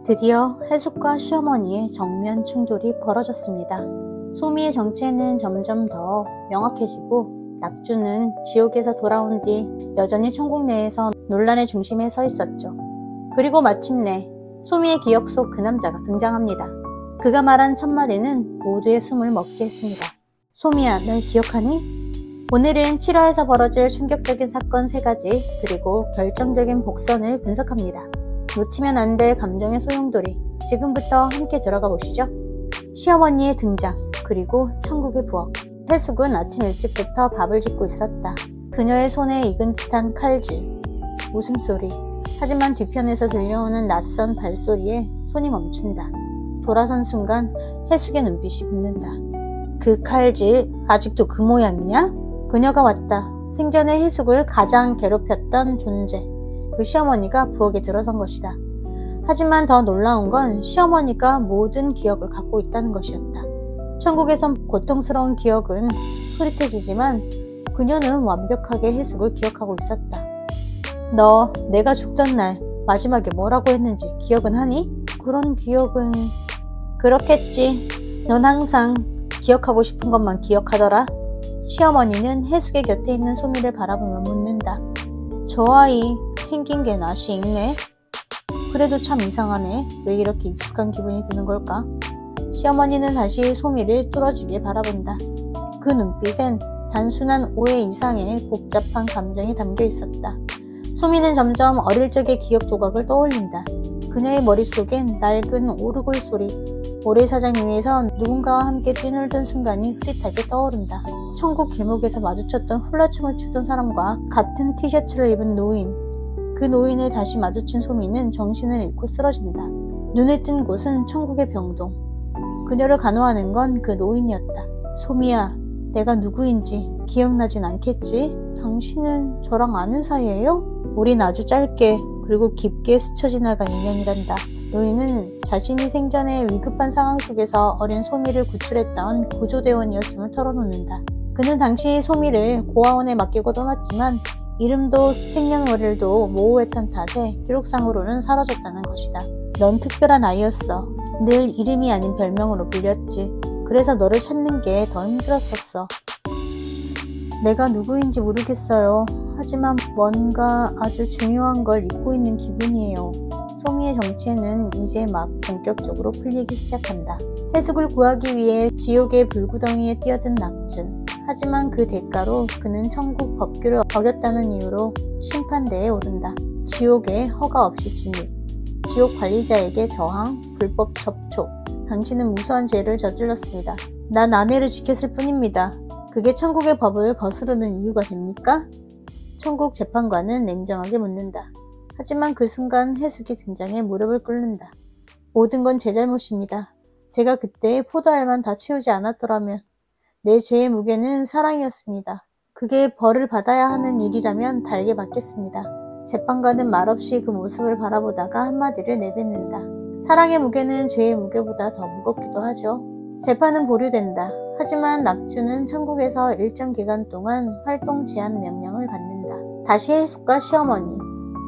드디어 해숙과 시어머니의 정면 충돌이 벌어졌습니다. 소미의 정체는 점점 더 명확해지고 낙주는 지옥에서 돌아온 뒤 여전히 천국 내에서 논란의 중심에 서 있었죠. 그리고 마침내 소미의 기억 속 그 남자가 등장합니다. 그가 말한 첫마디는 모두의 숨을 먹게 했습니다. 소미야, 널 기억하니? 오늘은 7화에서 벌어질 충격적인 사건 3가지 그리고 결정적인 복선을 분석합니다. 놓치면 안 될 감정의 소용돌이, 지금부터 함께 들어가 보시죠. 시어머니의 등장, 그리고 천국의 부엌. 해숙은 아침 일찍부터 밥을 짓고 있었다. 그녀의 손에 익은 듯한 칼질, 웃음소리. 하지만 뒤편에서 들려오는 낯선 발소리에 손이 멈춘다. 돌아선 순간 해숙의 눈빛이 굳는다. 그 칼질, 아직도 그 모양이냐? 그녀가 왔다. 생전에 해숙을 가장 괴롭혔던 존재. 그 시어머니가 부엌에 들어선 것이다. 하지만 더 놀라운 건 시어머니가 모든 기억을 갖고 있다는 것이었다. 천국에선 고통스러운 기억은 흐릿해지지만 그녀는 완벽하게 해숙을 기억하고 있었다. 너 내가 죽던 날 마지막에 뭐라고 했는지 기억은 하니? 그런 기억은... 그렇겠지. 넌 항상 기억하고 싶은 것만 기억하더라. 시어머니는 해숙의 곁에 있는 소미를 바라보며 묻는다. 저 아이 생긴 게 낯이 익네. 그래도 참 이상하네. 왜 이렇게 익숙한 기분이 드는 걸까? 시어머니는 다시 소미를 뚫어지게 바라본다. 그 눈빛엔 단순한 오해 이상의 복잡한 감정이 담겨 있었다. 소미는 점점 어릴 적의 기억 조각을 떠올린다. 그녀의 머릿속엔 낡은 오르골 소리, 모래사장 위에서 누군가와 함께 뛰놀던 순간이 흐릿하게 떠오른다. 천국 길목에서 마주쳤던 훌라춤을 추던 사람과 같은 티셔츠를 입은 노인. 그 노인을 다시 마주친 소미는 정신을 잃고 쓰러진다. 눈에 뜬 곳은 천국의 병동. 그녀를 간호하는 건 그 노인이었다. 소미야, 내가 누구인지 기억나진 않겠지? 당신은 저랑 아는 사이예요? 우린 아주 짧게 그리고 깊게 스쳐 지나간 인연이란다. 노인은 자신이 생전에 위급한 상황 속에서 어린 소미를 구출했던 구조대원이었음을 털어놓는다. 그는 당시 소미를 고아원에 맡기고 떠났지만 이름도 생년월일도 모호했던 탓에 기록상으로는 사라졌다는 것이다. 넌 특별한 아이였어. 늘 이름이 아닌 별명으로 불렸지. 그래서 너를 찾는 게 더 힘들었었어. 내가 누구인지 모르겠어요. 하지만 뭔가 아주 중요한 걸 잊고 있는 기분이에요. 소미의 정체는 이제 막 본격적으로 풀리기 시작한다. 해숙을 구하기 위해 지옥의 불구덩이에 뛰어든 낙준. 하지만 그 대가로 그는 천국 법규를 어겼다는 이유로 심판대에 오른다. 지옥에 허가 없이 진입, 지옥 관리자에게 저항, 불법 접촉. 당신은 무수한 죄를 저질렀습니다. 난 아내를 지켰을 뿐입니다. 그게 천국의 법을 거스르는 이유가 됩니까? 천국 재판관은 냉정하게 묻는다. 하지만 그 순간 해숙이 등장해 무릎을 꿇는다. 모든 건 제 잘못입니다. 제가 그때 포도알만 다 치우지 않았더라면 내 죄의 무게는 사랑이었습니다. 그게 벌을 받아야 하는 일이라면 달게 받겠습니다. 재판관은 말없이 그 모습을 바라보다가 한마디를 내뱉는다. 사랑의 무게는 죄의 무게보다 더 무겁기도 하죠. 재판은 보류된다. 하지만 낙주는 천국에서 일정 기간 동안 활동 제한 명령을 받는다. 다시 해숙과 시어머니.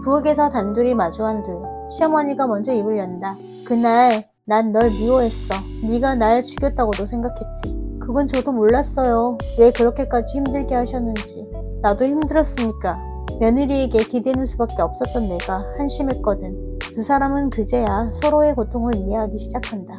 부엌에서 단둘이 마주한 둘. 시어머니가 먼저 입을 연다. 그날 난 널 미워했어. 네가 날 죽였다고도 생각했지. 그건 저도 몰랐어요. 왜 그렇게까지 힘들게 하셨는지. 나도 힘들었으니까. 며느리에게 기대는 수밖에 없었던 내가 한심했거든. 두 사람은 그제야 서로의 고통을 이해하기 시작한다.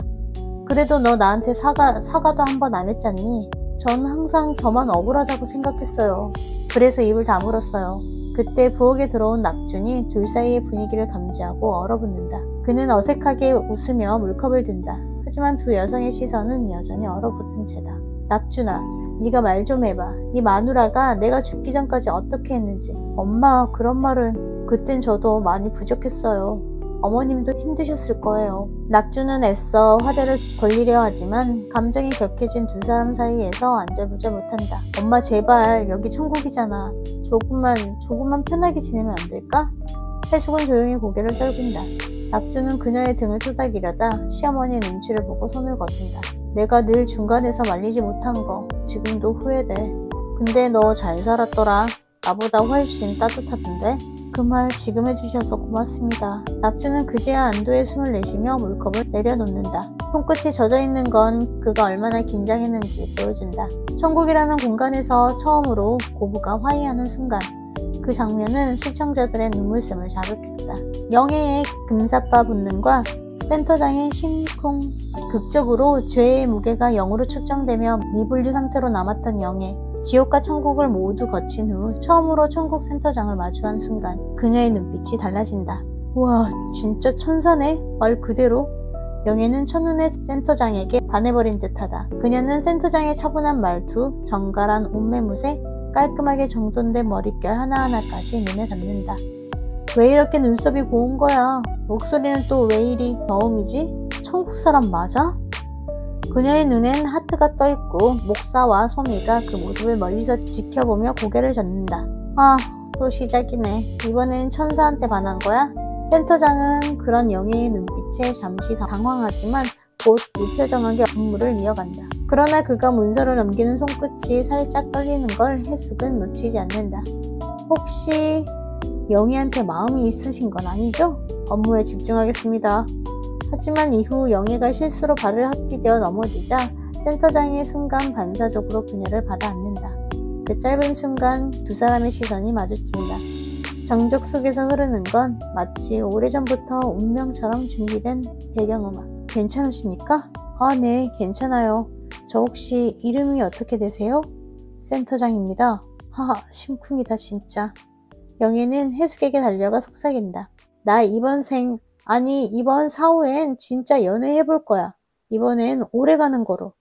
그래도 너 나한테 사과도 한 번 안 했잖니? 전 항상 저만 억울하다고 생각했어요. 그래서 입을 다물었어요. 그때 부엌에 들어온 낙준이 둘 사이의 분위기를 감지하고 얼어붙는다. 그는 어색하게 웃으며 물컵을 든다. 하지만 두 여성의 시선은 여전히 얼어붙은 채다. 낙준아, 네가 말 좀 해봐. 네 마누라가 내가 죽기 전까지 어떻게 했는지. 엄마, 그런 말은... 그땐 저도 많이 부족했어요. 어머님도 힘드셨을 거예요. 낙준은 애써 화제를 돌리려 하지만 감정이 격해진 두 사람 사이에서 안절부절 못한다. 엄마 제발, 여기 천국이잖아. 조금만 편하게 지내면 안 될까? 해숙은 조용히 고개를 떨군다. 낙준은 그녀의 등을 토닥이려다 시어머니의 눈치를 보고 손을 거둔다. 내가 늘 중간에서 말리지 못한 거 지금도 후회돼. 근데 너 잘 살았더라. 나보다 훨씬 따뜻하던데? 그 말 지금 해주셔서 고맙습니다. 낙주는 그제야 안도의 숨을 내쉬며 물컵을 내려놓는다. 손끝이 젖어있는 건 그가 얼마나 긴장했는지 보여준다. 천국이라는 공간에서 처음으로 고부가 화해하는 순간, 그 장면은 시청자들의 눈물샘을 자극했다. 영예의 금사빠 본능과 센터장의 심쿵, 극적으로 죄의 무게가 0으로 측정되며 미분류 상태로 남았던 영예. 지옥과 천국을 모두 거친 후 처음으로 천국 센터장을 마주한 순간 그녀의 눈빛이 달라진다. 와, 진짜 천사네? 말 그대로. 영예는 첫눈에 센터장에게 반해버린 듯하다. 그녀는 센터장의 차분한 말투, 정갈한 옷매무새, 깔끔하게 정돈된 머릿결 하나하나까지 눈에 담는다. 왜 이렇게 눈썹이 고운 거야? 목소리는 또 왜 이리 저음이지? 천국 사람 맞아? 그녀의 눈엔 하트가 떠있고 목사와 소미가 그 모습을 멀리서 지켜보며 고개를 젓는다. 아, 또 시작이네. 이번엔 천사한테 반한 거야? 센터장은 그런 영예의 눈빛에 잠시 당황하지만 곧 무표정하게 업무를 이어간다. 그러나 그가 문서를 넘기는 손끝이 살짝 떨리는 걸 해숙은 놓치지 않는다. 혹시 영예한테 마음이 있으신 건 아니죠? 업무에 집중하겠습니다. 하지만 이후 영예가 실수로 발을 헛디뎌 넘어지자 센터장이 순간 반사적으로 그녀를 받아 안는다. 그 짧은 순간 두 사람의 시선이 마주친다. 정적 속에서 흐르는 건 마치 오래전부터 운명처럼 준비된 배경음악. 괜찮으십니까? 아, 네, 괜찮아요. 저 혹시 이름이 어떻게 되세요? 센터장입니다. 하하, 심쿵이다 진짜. 영예는 해숙에게 달려가 속삭인다. 나 이번 이번 4호엔 진짜 연애해볼 거야. 이번엔 오래 가는 거로.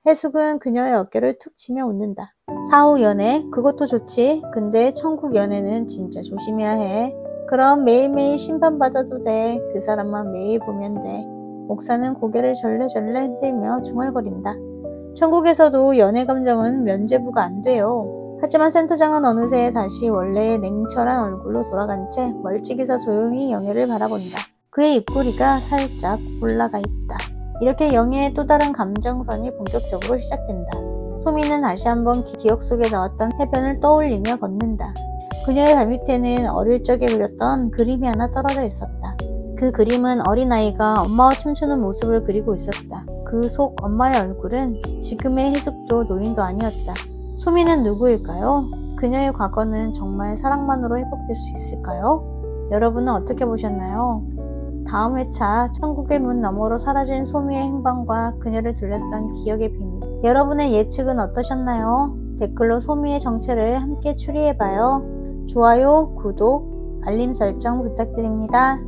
해숙은 그녀의 어깨를 툭 치며 웃는다. 4호 연애? 그것도 좋지. 근데 천국 연애는 진짜 조심해야 해. 그럼 매일매일 심판받아도 돼. 그 사람만 매일 보면 돼. 목사는 고개를 절레절레 흔들며 중얼거린다. 천국에서도 연애 감정은 면죄부가 안 돼요. 하지만 센터장은 어느새 다시 원래의 냉철한 얼굴로 돌아간 채 멀찍이서 조용히 영예를 바라본다. 그의 입꼬리가 살짝 올라가 있다. 이렇게 영예의 또 다른 감정선이 본격적으로 시작된다. 소미는 다시 한번 기억 속에 나왔던 해변을 떠올리며 걷는다. 그녀의 발밑에는 어릴 적에 그렸던 그림이 하나 떨어져 있었다. 그 그림은 어린아이가 엄마와 춤추는 모습을 그리고 있었다. 그 속 엄마의 얼굴은 지금의 해숙도 노인도 아니었다. 소미는 누구일까요? 그녀의 과거는 정말 사랑만으로 회복될 수 있을까요? 여러분은 어떻게 보셨나요? 다음 회차 천국의 문 너머로 사라진 소미의 행방과 그녀를 둘러싼 기억의 비밀. 여러분의 예측은 어떠셨나요? 댓글로 소미의 정체를 함께 추리해봐요. 좋아요, 구독, 알림 설정 부탁드립니다.